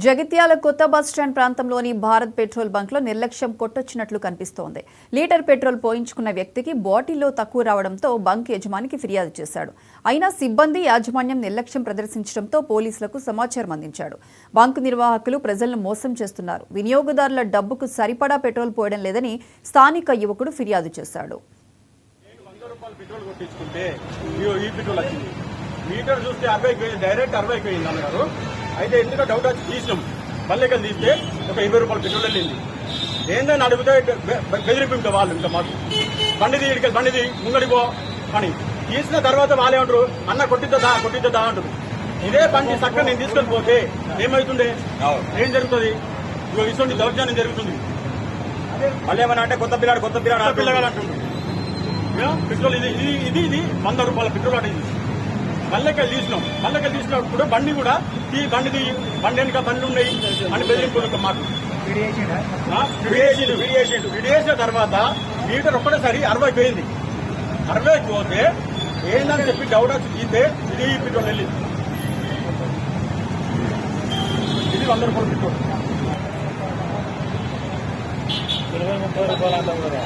జగిత్యాల కొత్త బస్టాండ్ ప్రాంతంలోని భారత్ పెట్రోల్ బంక్లో నిర్లక్ష్యం కొట్టొచ్చినట్లు కనిపిస్తోంది. లీటర్ పెట్రోల్ పోయించుకున్న వ్యక్తికి బాటిల్లో తక్కువ రావడంతో బంక్ యజమానికి ఫిర్యాదు చేశాడు. అయినా సిబ్బంది యాజమాన్యం నిర్లక్ష్యం ప్రదర్శించడంతో పోలీసులకు సమాచారం అందించాడు. బంక్ నిర్వాహకులు ప్రజలను మోసం చేస్తున్నారు, వినియోగదారుల డబ్బుకు సరిపడా పెట్రోల్ పోయడం లేదని స్థానిక యువకుడు ఫిర్యాదు చేశాడు. మీటర్ చూస్తే 60 డైరెక్ట్ 60 పోయింది అన్నగారు. అయితే ఎందుకంటే డౌట్ వచ్చి తీసినాం. పల్లెకలు తీస్తే ఒక 20 రూపాయలు పెట్రోల్ వెళ్ళింది. ఏందని అడిగితే బెదిరింపు ఇంకా వాళ్ళు ఇంకా మాకు బండిది ఇడికి బండిది ముంగడిపో అని తీసిన తర్వాత వాళ్ళే అంటారు, అన్న కొట్టిద్దా అంటారు. ఇదే బండి చక్కగా నేను తీసుకొని పోతే ఏమవుతుండే, ఏం జరుగుతుంది? ఇటువంటి దౌర్జన్యం జరుగుతుంది. మళ్ళీ ఏమన్నా అంటే కొత్త పిల్లగాడు అంటుంది. పెట్రోల్ ఇది 100 రూపాయల పెట్రోల్ అంటే ఇది మల్లెకలు తీసినప్పుడు బండి కూడా ఈ బండి వెనుక బండ్లు ఉన్నాయి అని బెదిరింపులు మాకు విడియేసిన తర్వాత లీటర్ ఒక్కటేసారి 60 పోయింది. 60 పోతే ఏందని చెప్పి డౌట్ వచ్చి తీస్తే ఇది పెట్రోల్ వెళ్ళింది. ఇది 100 రూపాయల పెట్రోల్. 20-30 రూపాయలు అంతా కూడా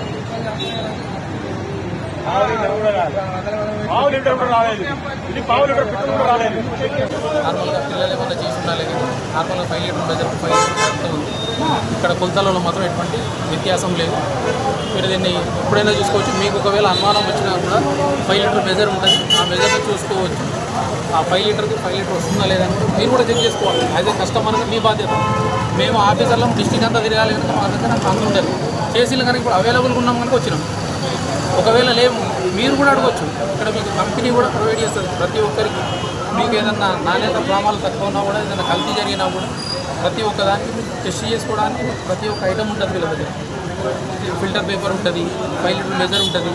పావు లీటర్ కూడా రాలేదు. ఇది పావు లీటర్ పెట్రోల్ కూడా రాలేదు. నార్మల్గా పిల్లలు ఏమన్నా చేసి ఉండాలి కానీ నార్మల్గా 5 లీటర్ మెజర్ 5 లీటర్ ఉంది. ఇక్కడ కొలతలలో మాత్రం ఎటువంటి వ్యత్యాసం లేదు. మీరు దీన్ని ఎప్పుడైనా చూసుకోవచ్చు. మీకు ఒకవేళ అనుమానం వచ్చినా కూడా 5 లీటర్ మెజర్ ఉంటుంది, ఆ మెజర్ని చూసుకోవచ్చు. ఆ 5 లీటర్కి 5 లీటర్ వస్తుందా లేదని మీరు కూడా చెక్ చేసుకోవాలి. యాజ్ ఏ కస్టమర్గా మీ బాధ్యత. మేము ఆఫీసర్లో డిస్ట్రిక్ట్ అంతా తిరగాలి కనుక మా దగ్గర అంత ఉండదు. చేసిలు కనుక ఇప్పుడు అవైలబుల్గా ఉన్నాం కనుక వచ్చినాం. ఒకవేళ లేవు మీరు కూడా అడగవచ్చు. ఇక్కడ మీకు కంపెనీ కూడా ప్రొవైడ్ చేస్తుంది. ప్రతి ఒక్కరికి మీకు ఏదన్నా నాణ్యత ప్రమాణాలు తక్కువ ఉన్నా కూడా, ఏదైనా కల్తీ జరిగినా కూడా ప్రతి ఒక్కదానికి మీకు టెస్ట్ చేసుకోవడానికి ప్రతి ఒక్క ఐటమ్ ఉంటుంది వీళ్ళ దగ్గర. ఫిల్టర్ పేపర్ ఉంటుంది, 5 లీటర్ మెజర్ ఉంటుంది,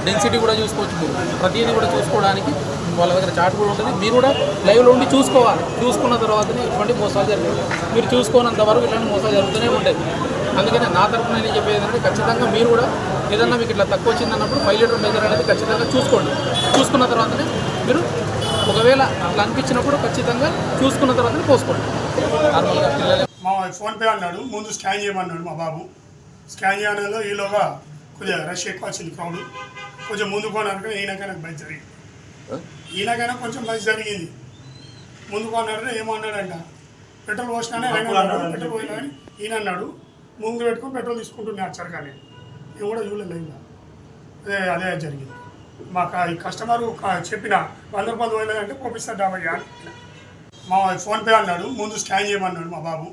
డెన్సిటీ కూడా చూసుకోవచ్చు. మీరు ప్రతిదీ కూడా చూసుకోవడానికి వాళ్ళ దగ్గర చార్ట్ కూడా ఉంటుంది. మీరు కూడా లైవ్లో ఉండి చూసుకోవాలి. చూసుకున్న తర్వాతనే ఇటువంటి మోసాలు జరుగుతాయి. మీరు చూసుకోనంత వరకు ఇలాంటి మోసాలు జరుగుతూనే ఉంటాయి. అందుకని నా తరఫున నేను చెప్పేది ఏంటంటే ఖచ్చితంగా మీరు కూడా ఏదన్నా మీకు ఇట్లా తక్కువ వచ్చిందన్నప్పుడు 5 లీటర్ మెజర్ అనేది ఖచ్చితంగా చూసుకోండి. చూసుకున్న తర్వాతనే మీరు ఒకవేళ అట్లా అనిపించినప్పుడు ఖచ్చితంగా చూసుకున్న తర్వాతనే పోసుకోండి. నార్మల్గా పిల్లలు మా ఫోన్పే అన్నాడు, ముందు స్కాన్ చేయమన్నాడు మా బాబు. స్కాన్ చేయడంలో ఈలోగా కొద్దిగా రష్ ఎక్కువ వచ్చింది, క్రౌడ్. కొంచెం ముందు కొన్నాక ఈయనకైనా బయట జరిగింది. ఈయనకైనా కొంచెం బయట జరిగింది. ముందు కొన్నాడు ఏమన్నాడంట, పెట్రోల్ పోసినానే ఆయన అన్నాడు, పెట్రోల్ పోయినా కానీ ఈయన అన్నాడు. ముందు పెట్టుకుని పెట్రోల్ తీసుకుంటున్నాడు చరకానే. నేను కూడా చూడలేదు లైవ్లో. అదే జరిగింది. మాకు ఈ కస్టమరు చెప్పిన 100 రూపాయలు పోయలేదంటే పంపిస్తారు 50. మా ఫోన్పే అన్నాడు, ముందు స్కాన్ చేయమన్నాడు మా బాబు.